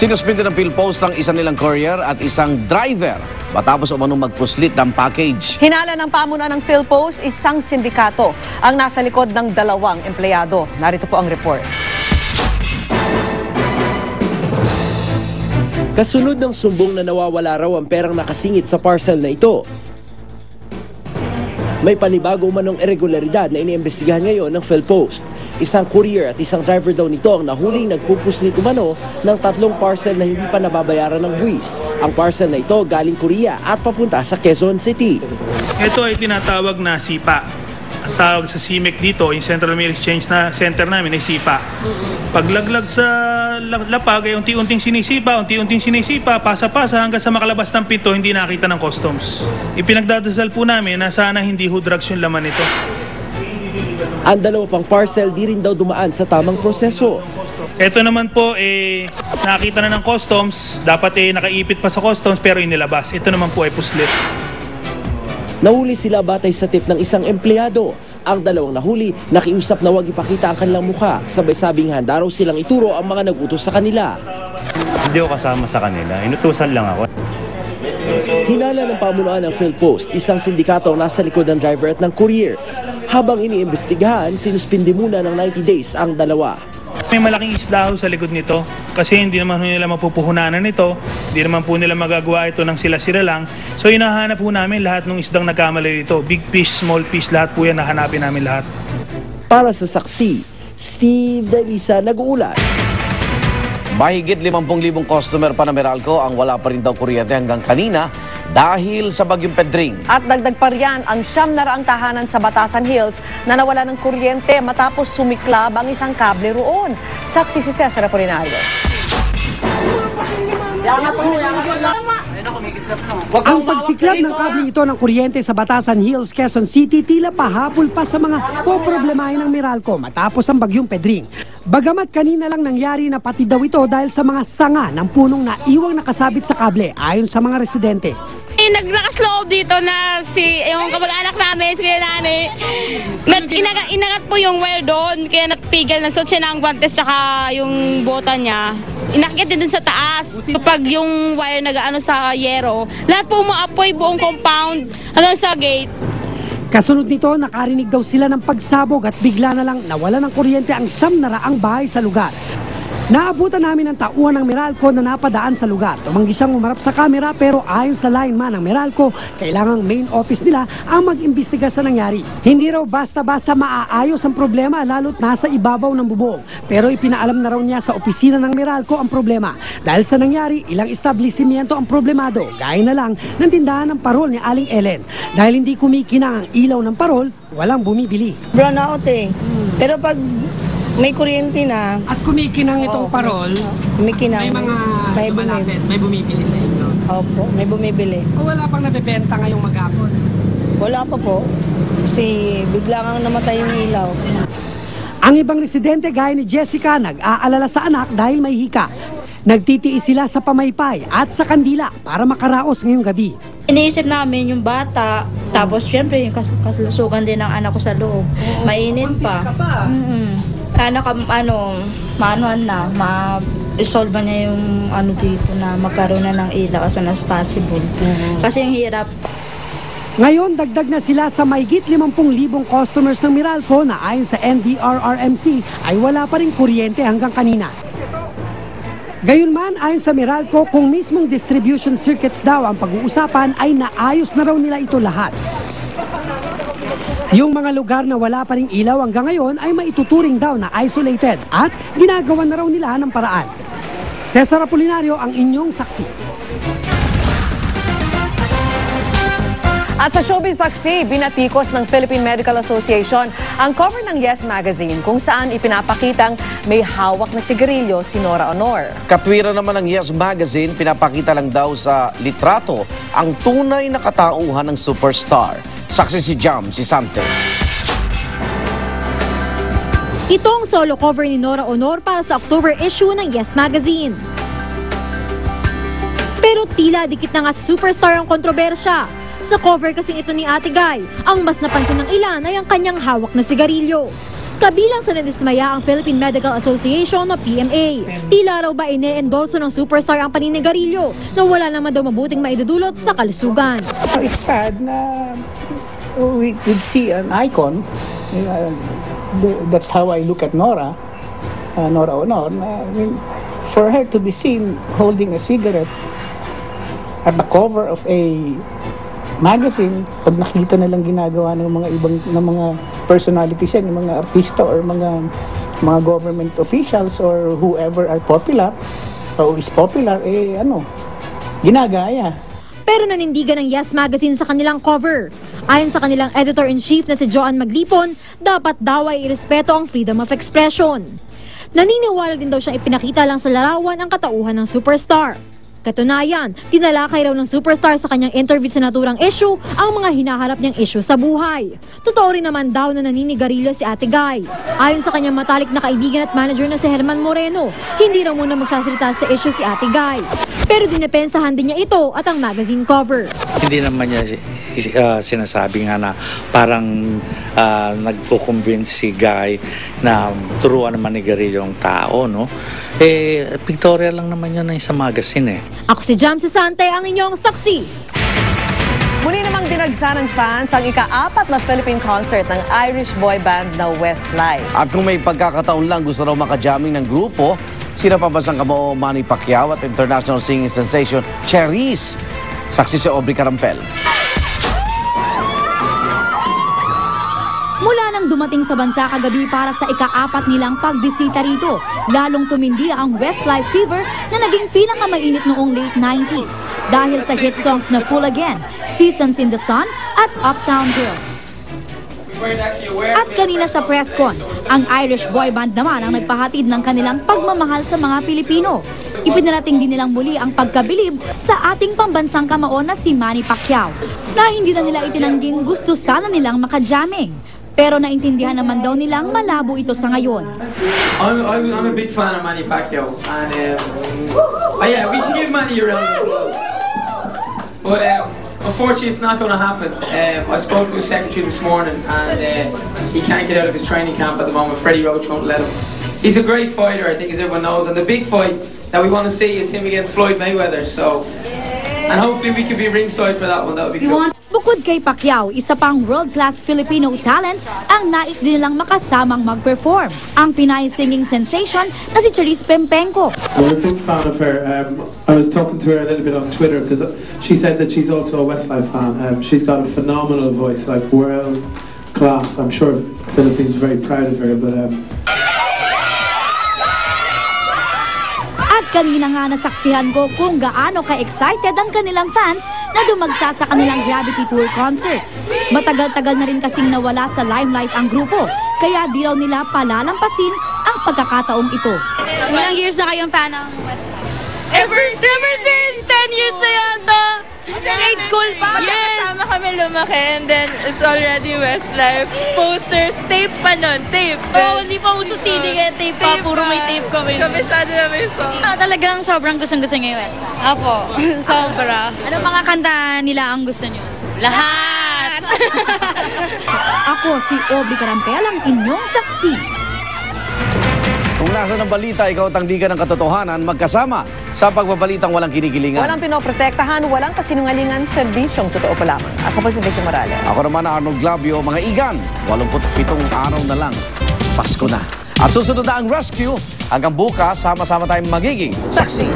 Sinuspindi ng PhilPost ang isa nilang courier at isang driver matapos umanong magpuslit ng package. Hinala ng pamunuan ng PhilPost, isang sindikato ang nasa likod ng dalawang empleyado. Narito po ang report. Kasunod ng sumbong na nawawala raw ang perang nakasingit sa parcel na ito. May panibago manong irregularidad na iniimbestigahan ngayon ng PhilPost. Isang courier at isang driver daw nito ang nahuling nagpupuslit umano ng 3 parcel na hindi pa nababayaran ng buwis. Ang parcel na ito galing Korea at papunta sa Quezon City. Ito ay tinatawag na SIPA. Ang tawag sa CIMEC dito, yung Central Mail Exchange na center namin ay SIPA. Paglaglag sa lapag ay unti-unting sinisipa, pasa-pasa hanggang sa makalabas ng pinto, hindi nakita ng customs. Ipinagdadasal po namin na sana hindi ho drugs yung laman nito. Ang dalawa pang parcel di rin daw dumaan sa tamang proseso. Ito naman po, nakita na ng customs, dapat nakaipit pa sa customs pero inilabas. Ito naman po ay puslit. Nahuli sila batay sa tip ng isang empleyado. Ang dalawang nahuli, nakiusap na huwag ipakita ang kanilang mukha. Sabay-sabing handa raw silang ituro ang mga nag-utos sa kanila. Hindi ako kasama sa kanila, inutusan lang ako. Hinala ng pamunuan ng PhilPost, isang sindikato ang nasa likod ng driver at ng courier. Habang iniimbestigahan, sinuspindi muna ng 90 days ang dalawa. May malaking isda ho sa likod nito kasi hindi naman nila mapupuhunanan ito, hindi naman po nila magagawa ito ng sila-sila lang. So hinahanap po namin lahat ng isdang nagkamali dito. Big fish, small fish, lahat po yan nahanapin namin lahat. Para sa saksi, Steve Davisa nag-uulat. Mahigit 50,000 customer pa na Meralco ang wala pa rin daw kuryente hanggang kanina dahil sa bagyong Pedring. At dagdag pa riyan ang 900 tahanan sa Batasan Hills na nawala ng kuryente matapos sumiklab ang isang kable roon. Saksi si Cesar Apolinario. Ang pagsiklab ng kabling ito ng kuryente sa Batasan Hills, Quezon City tila pahabol pa sa mga poproblemahin ng Meralco matapos ang bagyong Pedring. Bagamat kanina lang nangyari na pati daw ito dahil sa mga sanga ng punong na iwang nakasabit sa kable ayon sa mga residente. Naglakas-loob dito na yung kamag-anak namin, si Nani, inagat po yung wire doon, kaya napigil, nagsuot siya ng guantes tsaka yung bota niya. Inakit din dun sa taas. Kapag yung wire nag-ano sa yero, lahat po umaapoy buong compound hanggang sa gate. Kasunod nito, nakarinig daw sila ng pagsabog at bigla na lang nawala ng kuryente ang 900 bahay sa lugar. Naabutan namin ang tauhan ng Meralco na napadaan sa lugar. Tumanggi siyang umarap sa kamera pero ayon sa lineman ng Meralco, kailangang main office nila ang mag-imbestiga sa nangyari. Hindi raw basta-basta maaayos ang problema lalo't nasa ibabaw ng bubong. Pero ipinaalam na raw niya sa opisina ng Meralco ang problema. Dahil sa nangyari, ilang establishmento ang problemado. Gaya na lang ng tindahan ng parol ni Aling Ellen. Dahil hindi kumikinang ang ilaw ng parol, walang bumibili. Brown out Pero pag may kuryente na. At kumikinang itong parol, Kumikinang. may mga malapit, may bumibili sa inyo. Opo, may bumibili. O wala pang nabebenta ngayong maghapon? Wala pa po. Kasi bigla kang namatay yung ilaw. Ang ibang residente gaya ni Jessica nag-aalala sa anak dahil may hika. Nagtitiis sila sa pamaypay at sa kandila para makaraos ngayong gabi. Iniisip namin yung bata, tapos syempre yung kalusugan din ng anak ko sa loob. Mainit pa. Sana maanuhan na, ma-resolve niya yung dito na magkaroon na ng ilaw as soon as possible. Kasi yung hirap. Ngayon, dagdag na sila sa mahigit 50,000 customers ng Meralco na ayon sa NDRRMC ay wala pa rin kuryente hanggang kanina. Gayunman, ayon sa Meralco, kung mismong distribution circuits daw ang pag-uusapan ay naayos na raw nila ito lahat. Yung mga lugar na wala pa ring ilaw hanggang ngayon ay maituturing daw na isolated at ginagawa na raw nila ng paraan. Cesar Apolinario ang inyong saksi. At sa Showbiz Saksi, binatikos ng Philippine Medical Association ang cover ng Yes Magazine kung saan ipinapakitang may hawak na sigarilyo si Nora Aunor. Katwiran naman ng Yes Magazine, pinapakita lang daw sa litrato ang tunay na katauhan ng superstar. Saksi si Jam, si Sante. Ito ang solo cover ni Nora Aunor para sa October issue ng Yes Magazine. Pero tila dikit na nga sa superstar ang kontrobersya. Sa cover kasi ito ni Ate Guy, ang mas napansin ng ilan ay ang kanyang hawak na sigarilyo. Kabilang sa nadismaya ang Philippine Medical Association o PMA. Tila raw ba ine-endorso ng superstar ang paninigarilyo na wala naman daw mabuting maidudulot sa kalusugan. It's sad na we could see an icon. That's how I look at Nora Honor. I mean, for her to be seen holding a cigarette at the cover of a magazine, pag nakita na lang ginagawa ng mga ibang ng mga personalities yan, mga artista or mga government officials or whoever are popular or is popular, ginagaya. Pero nanindigan ng Yes Magazine sa kanilang cover. Ayon sa kanilang editor-in-chief na si Joan Maglipon, dapat daw ay irespeto ang freedom of expression. Naniniwala din daw siyang ipinakita lang sa larawan ang katauhan ng superstar. Katunayan, tinalakay raw ng superstar sa kanyang interview sa naturang issue ang mga hinaharap niyang issue sa buhay. Totoo rin naman daw na naninigarilyo si Ate Guy. Ayon sa kanyang matalik na kaibigan at manager na si Herman Moreno, hindi raw muna magsasalita sa issue si Ate Guy. Pero dinepensahan din niya ito at ang magazine cover. Hindi naman niya sinasabi nga na parang nagko-convince si Guy na turuan naman ni Garillo yung tao, no? Pictorial lang naman yun sa magazine eh. Ako si Jam Sante, ang inyong saksi. Muli namang dinagsa ng fans ang ika-4 na Philippine concert ng Irish boy band na Westlife. At kung may pagkakataon lang gusto raw makajamming ng grupo, sila pabasang kamao Manny Pacquiao at international singing sensation Cherise. Saksi si Aubrey Carampel. Mula nang dumating sa bansa kagabi para sa ika-4 nilang pagbisita rito, lalong tumindi ang Westlife fever na naging pinakamainit noong late 90s dahil sa hit songs na Full Again, Seasons in the Sun at Uptown Girl. At kanina sa press con, ang Irish boy band naman ang nagpahatid ng kanilang pagmamahal sa mga Pilipino. Ipinarating din nilang muli ang pagkabilib sa ating pambansang kamao na si Manny Pacquiao, na hindi na nila itinangging gusto sana nilang makajamming. Pero naintindihan naman daw nilang malabo ito sa ngayon. I'm a big fan of Manny Pacquiao, and yeah, we should give Manny a round of applause. But unfortunately, it's not going to happen. I spoke to his secretary this morning, and he can't get out of his training camp at the moment. Freddie Roach won't let him. He's a great fighter, I think, as everyone knows, and the big fight that we want to see is him against Floyd Mayweather. So, and hopefully we can be ringside for that one. That would be cool. Bukod kay Pacquiao, isa pang world-class Filipino talent ang nais din nilang makasamang mag-perform. Ang Pinay singing sensation na si Cherise Pempenko. We're a big fan of her. I was talking to her a little bit on Twitter because she said that she's also a Westlife fan. She's got a phenomenal voice, like world class. I'm sure Philippines are very proud of her. But At kanina nga nasaksihan ko kung gaano ka-excited ang kanilang fans na dumagsa sa kanilang Gravity Tour concert. Matagal-tagal na rin kasing nawala sa limelight ang grupo, kaya di raw nila palalampasin ang pagkakataong ito. Ilang years na kayong fan ng Westlife? Ever since 10 years na yata. Grade school pa? Yes! Magkakasama kami lumaki and then it's already Westlife. Posters, tape pa nun, tape. Hindi pa uso CD kaya tape pa. Puro may tape kami. Kabisado na may song. Talagang sobrang gustong-gusto niyo yung Westlife? Apo, sobra. Ano mga kanta nila ang gusto niyo? Lahat! Ako si Aubrey Carampel, ang inyong saksi. Kung nasa ng balita, ikaw tangdigan ng katotohanan, magkasama sa pagbabalitang walang kinikilingan. Walang pinoprotektahan, walang kasinungalingan, serbisyong totoo pa lamang. Ako po si Vicky Morales. Ako naman ang Arnold Glavio, mga igan. 87 araw na lang, Pasko na. At susunod na ang rescue. Hanggang bukas, sama-sama tayong magiging saksi.